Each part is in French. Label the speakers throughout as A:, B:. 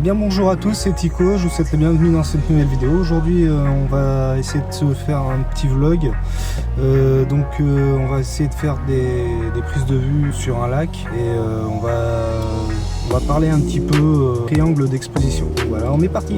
A: bien bonjour à tous, c'est Tico, je vous souhaite la bienvenue dans cette nouvelle vidéo. Aujourd'hui on va essayer de se faire un petit vlog. On va essayer de faire des prises de vue sur un lac et on va parler un petit peu triangle d'exposition. Voilà, on est parti.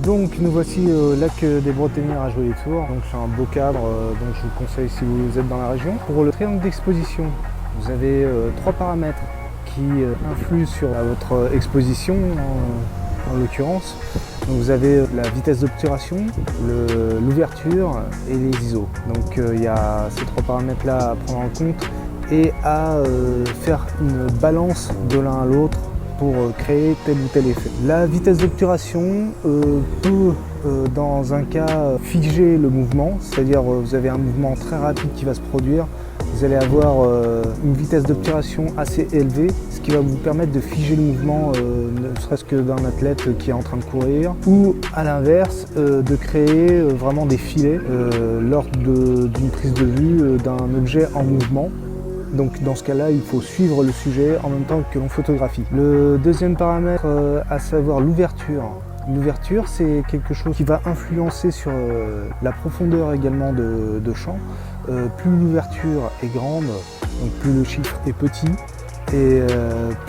A: Donc nous voici au lac des Bretonnères à Joly-les-Tours, donc c'est un beau cadre, donc je vous conseille si vous êtes dans la région. Pour le triangle d'exposition, vous avez trois paramètres qui influent sur votre exposition en l'occurrence. Vous avez la vitesse d'obturation, l'ouverture et les ISO. Donc il y a ces trois paramètres là à prendre en compte et à faire une balance de l'un à l'autre pour créer tel ou tel effet. La vitesse d'obturation peut, dans un cas, figer le mouvement, c'est-à-dire vous avez un mouvement très rapide qui va se produire, vous allez avoir une vitesse d'obturation assez élevée, ce qui va vous permettre de figer le mouvement, ne serait-ce que d'un athlète qui est en train de courir, ou à l'inverse, de créer vraiment des filets lors d'une prise de vue d'un objet en mouvement. Donc dans ce cas-là, il faut suivre le sujet en même temps que l'on photographie. Le deuxième paramètre, à savoir l'ouverture. L'ouverture, c'est quelque chose qui va influencer sur la profondeur également de champ. Plus l'ouverture est grande, donc plus le chiffre est petit, et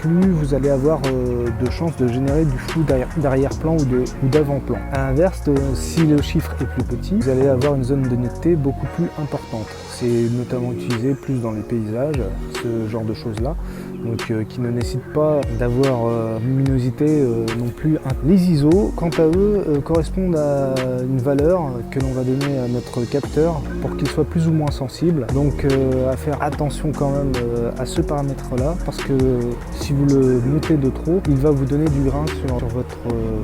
A: plus vous allez avoir de chances de générer du flou d'arrière-plan ou d'avant-plan. A l'inverse, si le chiffre est plus petit, vous allez avoir une zone de netteté beaucoup plus importante. C'est notamment utilisé plus dans les paysages, ce genre de choses-là, donc qui ne nécessitent pas d'avoir luminosité non plus. Les ISO, quant à eux, correspondent à une valeur que l'on va donner à notre capteur pour qu'il soit plus ou moins sensible. Donc à faire attention quand même à ce paramètre-là, parce que si vous le montez de trop, il va vous donner du grain sur votre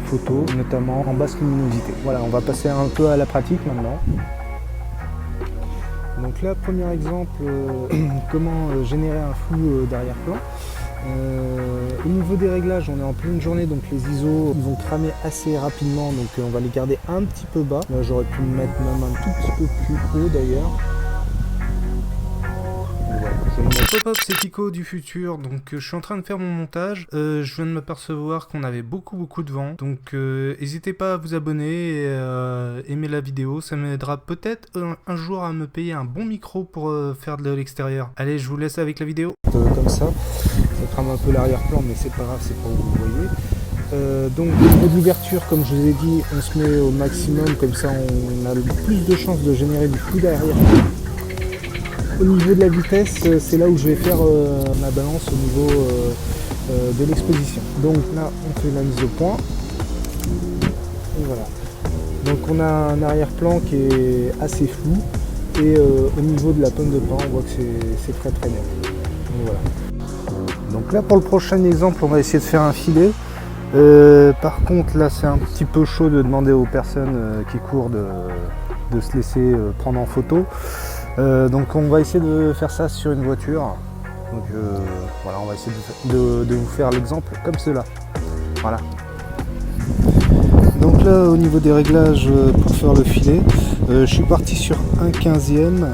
A: photo, notamment en basse luminosité. Voilà, on va passer un peu à la pratique maintenant. Donc là, premier exemple, comment générer un flou d'arrière-plan. Au niveau des réglages, on est en pleine journée, donc les ISO ils vont cramer assez rapidement, donc on va les garder un petit peu bas. Là, j'aurais pu me mettre même un tout petit peu plus haut d'ailleurs. Pop-up, c'est Tico du futur, donc je suis en train de faire mon montage, je viens de m'apercevoir qu'on avait beaucoup de vent, donc n'hésitez pas à vous abonner et aimer la vidéo, ça m'aidera peut-être un jour à me payer un bon micro pour faire de l'extérieur. Allez, je vous laisse avec la vidéo. Comme ça crame un peu l'arrière-plan, mais c'est pas grave, c'est pas où vous voyez. Donc au niveau de l'ouverture, comme je vous ai dit, on se met au maximum, comme ça on a le plus de chances de générer du flou d'arrière-plan. Au niveau de la vitesse, c'est là où je vais faire ma balance au niveau de l'exposition. Donc là, on fait la mise au point. Et voilà. Donc on a un arrière-plan qui est assez flou. Et au niveau de la pomme de pain, on voit que c'est très net. Donc, voilà. Donc là, pour le prochain exemple, on va essayer de faire un filet. Par contre, là, c'est un petit peu chaud de demander aux personnes qui courent de se laisser prendre en photo. Donc on va essayer de faire ça sur une voiture. Donc voilà, on va essayer de vous faire l'exemple comme cela. Voilà. Donc là, au niveau des réglages pour faire le filet, je suis parti sur 1/15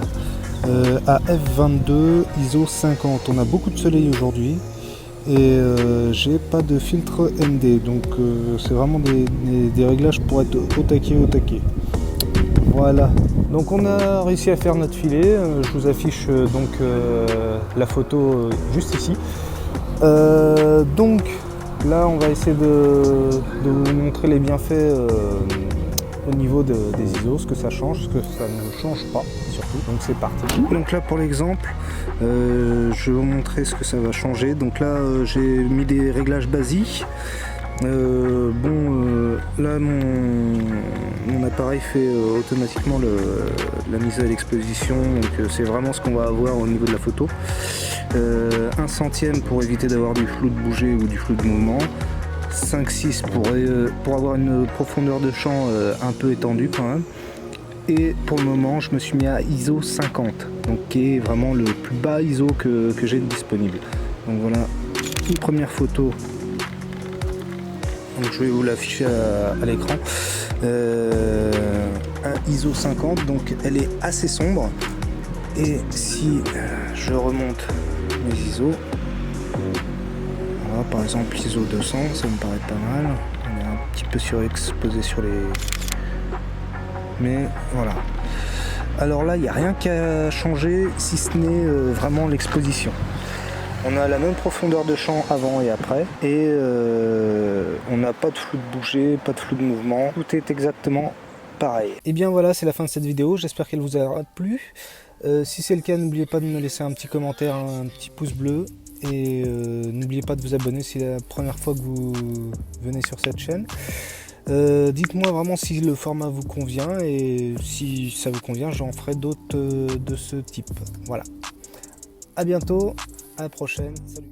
A: à f22 ISO 50. On a beaucoup de soleil aujourd'hui et j'ai pas de filtre ND, donc c'est vraiment des réglages pour être au taquet. Voilà, donc on a réussi à faire notre filet, je vous affiche donc la photo juste ici. Donc là on va essayer de vous montrer les bienfaits au niveau des ISO, ce que ça change, ce que ça ne change pas surtout. Donc c'est parti. Donc là pour l'exemple, je vais vous montrer ce que ça va changer. Donc là j'ai mis des réglages basiques. Là mon appareil fait automatiquement la mise à l'exposition, donc c'est vraiment ce qu'on va avoir au niveau de la photo. 1 centième pour éviter d'avoir du flou de bouger ou du flou de mouvement, 5-6 pour avoir une profondeur de champ un peu étendue quand même, et pour le moment je me suis mis à ISO 50, donc qui est vraiment le plus bas ISO que j'ai disponible. Donc voilà une première photo, donc je vais vous l'afficher à l'écran. Un ISO 50, donc elle est assez sombre, et si je remonte mes ISO, voilà, par exemple ISO 200, ça me paraît pas mal. On est un petit peu surexposé sur les... mais voilà. Alors là, il n'y a rien qu'à changer, si ce n'est vraiment l'exposition. On a la même profondeur de champ avant et après, et on n'a pas de flou de bouger, pas de flou de mouvement, tout est exactement pareil. Et bien voilà, c'est la fin de cette vidéo, j'espère qu'elle vous aura plu. Si c'est le cas, n'oubliez pas de me laisser un petit commentaire, un petit pouce bleu, et n'oubliez pas de vous abonner si c'est la première fois que vous venez sur cette chaîne. Dites-moi vraiment si le format vous convient, et si ça vous convient, j'en ferai d'autres de ce type. Voilà. À bientôt, à la prochaine, salut.